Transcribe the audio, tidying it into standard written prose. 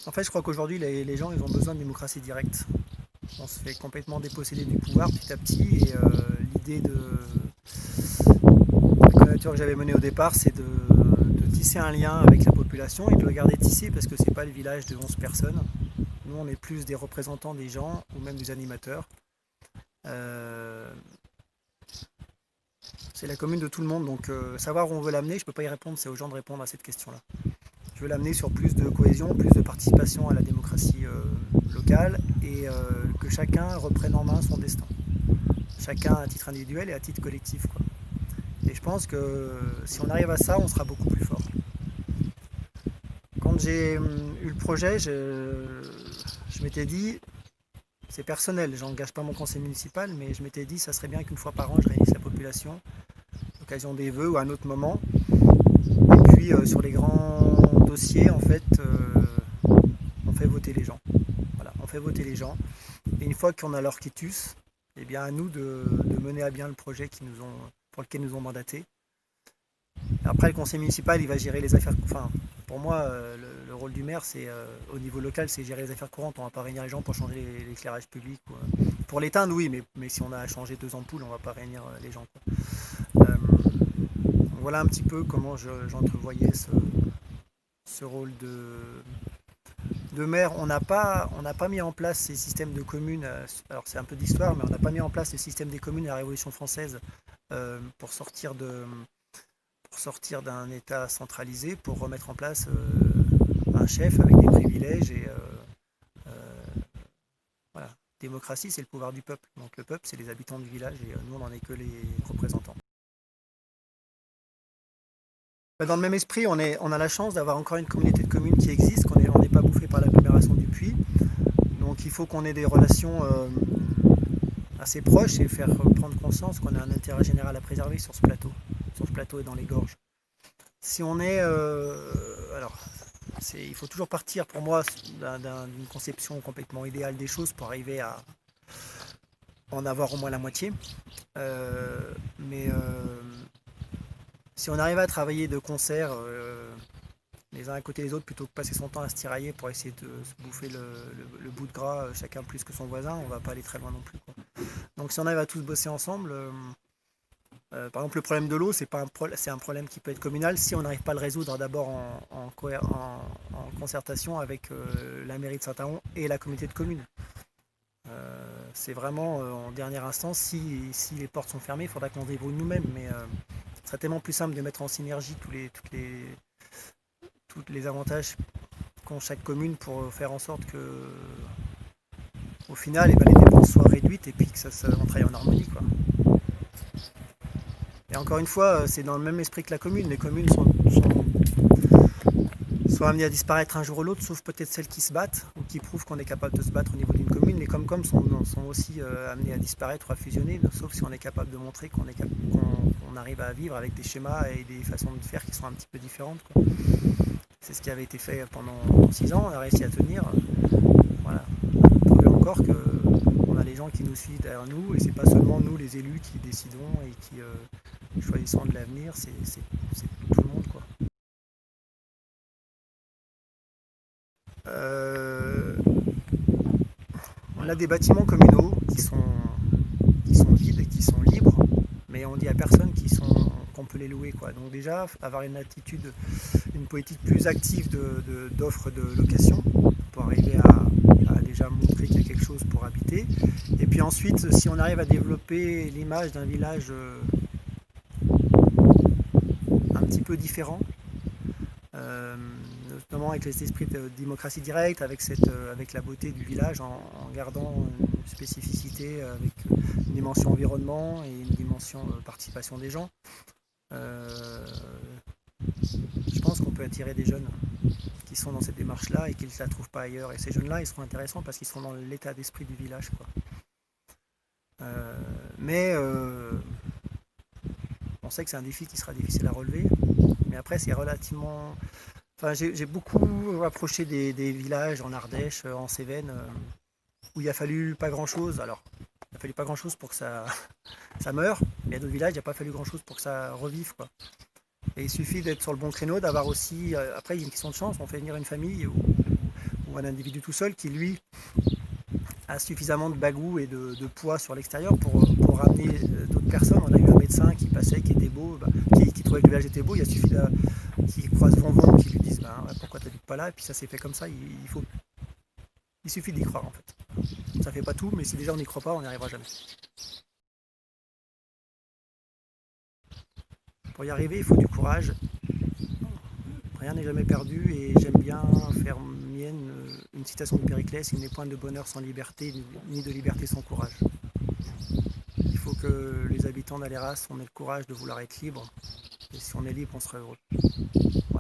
En fait, je crois qu'aujourd'hui, les gens, ils ont besoin de démocratie directe. On se fait complètement déposséder du pouvoir petit à petit et l'idée de la candidature que j'avais menée au départ, c'est de tisser un lien avec la population et de le garder tissé parce que c'est pas le village de 11 personnes. Nous, on est plus des représentants des gens ou même des animateurs. Euh, c'est la commune de tout le monde, donc savoir où on veut l'amener, je ne peux pas y répondre, c'est aux gens de répondre à cette question-là. Je veux l'amener sur plus de cohésion, plus de participation à la démocratie locale et que chacun reprenne en main son destin. Chacun à titre individuel et à titre collectif, quoi. Et je pense que si on arrive à ça, on sera beaucoup plus fort. Quand j'ai eu le projet, je m'étais dit, c'est personnel, j'engage pas mon conseil municipal, mais je m'étais dit, ça serait bien qu'une fois par an, je réunisse la population, à l'occasion des vœux ou à un autre moment. Et puis sur les grands dossiers, en fait, on fait voter les gens. Voilà, on fait voter les gens. Et une fois qu'on a leur quitus, eh bien à nous de mener à bien le projet pour lequel nous ont mandaté. Après, le conseil municipal, il va gérer les affaires. Enfin, pour moi, le rôle du maire, c'est au niveau local, c'est gérer les affaires courantes. On ne va pas réunir les gens pour changer l'éclairage public. Pour l'éteindre, oui, mais si on a changé deux ampoules, on ne va pas réunir les gens, quoi. Voilà un petit peu comment j'entrevoyais ce rôle de maire. On n'a pas mis en place ces systèmes de communes. Alors c'est un peu d'histoire, mais on n'a pas mis en place le système des communes à la Révolution française pour sortir d'un État centralisé, pour remettre en place un chef avec des privilèges et voilà. Démocratie, c'est le pouvoir du peuple. Donc le peuple, c'est les habitants du village et nous, on n'en est que les représentants. Dans le même esprit, on a la chance d'avoir encore une communauté de communes qui existe, qu'on n'est pas bouffé par l'agglomération du Puy. Donc il faut qu'on ait des relations assez proches et faire prendre conscience qu'on a un intérêt général à préserver sur ce plateau et dans les gorges. Si on est... alors, il faut toujours partir pour moi d'une conception complètement idéale des choses pour arriver à en avoir au moins la moitié. Mais si on arrive à travailler de concert les uns à côté des autres plutôt que passer son temps à se tirailler pour essayer de se bouffer le bout de gras, chacun plus que son voisin, on va pas aller très loin non plus, quoi. Donc si on arrive à tous bosser ensemble, par exemple le problème de l'eau, c'est un problème qui peut être communal si on n'arrive pas à le résoudre d'abord en concertation avec la mairie de Saint-Aon et la communauté de communes. C'est vraiment en dernière instance, si les portes sont fermées, il faudra qu'on se débrouille nous-mêmes, mais ce serait tellement plus simple de mettre en synergie tous les avantages qu'ont chaque commune pour faire en sorte que au final, les dépenses soient réduites et puis que on travaille en harmonie, quoi. Et encore une fois, c'est dans le même esprit que la commune. Les communes sont amenées à disparaître un jour ou l'autre, sauf peut-être celles qui se battent ou qui prouvent qu'on est capable de se battre au niveau d'une commune. Les Comcom sont aussi amenées à disparaître ou à fusionner, sauf si on est capable de montrer qu'on arrive à vivre avec des schémas et des façons de faire qui sont un petit peu différentes, quoi. C'est ce qui avait été fait pendant 6 ans, on a réussi à tenir. Voilà. Prouver encore qu'on a les gens qui nous suivent derrière nous et c'est pas seulement nous les élus qui décidons et qui choisissons de l'avenir, c'est tout le monde, quoi. Euh, on a des bâtiments communaux qui sont vides et qui sont libres, mais on dit à personne qu'on peut les louer, quoi. Donc déjà, avoir une politique plus active d'offres de location pour arriver à déjà montrer qu'il y a quelque chose pour habiter. Et puis ensuite, si on arrive à développer l'image d'un village un petit peu différent, euh, notamment avec les esprits de démocratie directe, avec la beauté du village, en gardant une spécificité avec une dimension environnement et une dimension participation des gens. Euh, je pense qu'on peut attirer des jeunes qui sont dans cette démarche-là et qui ne la trouvent pas ailleurs. Et ces jeunes-là, ils seront intéressants parce qu'ils sont dans l'état d'esprit du village, quoi. Mais on sait que c'est un défi qui sera difficile à relever. Mais après, c'est relativement... Enfin, j'ai beaucoup approché des villages en Ardèche, en Cévennes, où il a fallu pas grand-chose. Alors, il a fallu pas grand-chose pour que ça meure. Mais il y a d'autres villages, il n'a pas fallu grand-chose pour que ça revive, quoi. Et il suffit d'être sur le bon créneau, d'avoir aussi... après, il y a une question de chance. On fait venir une famille ou un individu tout seul qui, lui, a suffisamment de bagou et de poids sur l'extérieur pour ramener d'autres personnes. On a eu un médecin qui passait, qui était beau, qui trouvait que le village était beau. Il a suffi qu'il croise Fonvon, qui lui dise pourquoi tu n'habites pas là. Et puis ça s'est fait comme ça. Il suffit d'y croire en fait. Ça fait pas tout, mais si déjà on n'y croit pas, on n'y arrivera jamais. Pour y arriver, il faut du courage. Rien n'est jamais perdu et j'aime bien faire mienne une citation de Périclès: il n'est point de bonheur sans liberté, ni de liberté sans courage. Il faut que les habitants d'Aléras, on ait le courage de vouloir être libres, et si on est libre, on sera heureux. Voilà.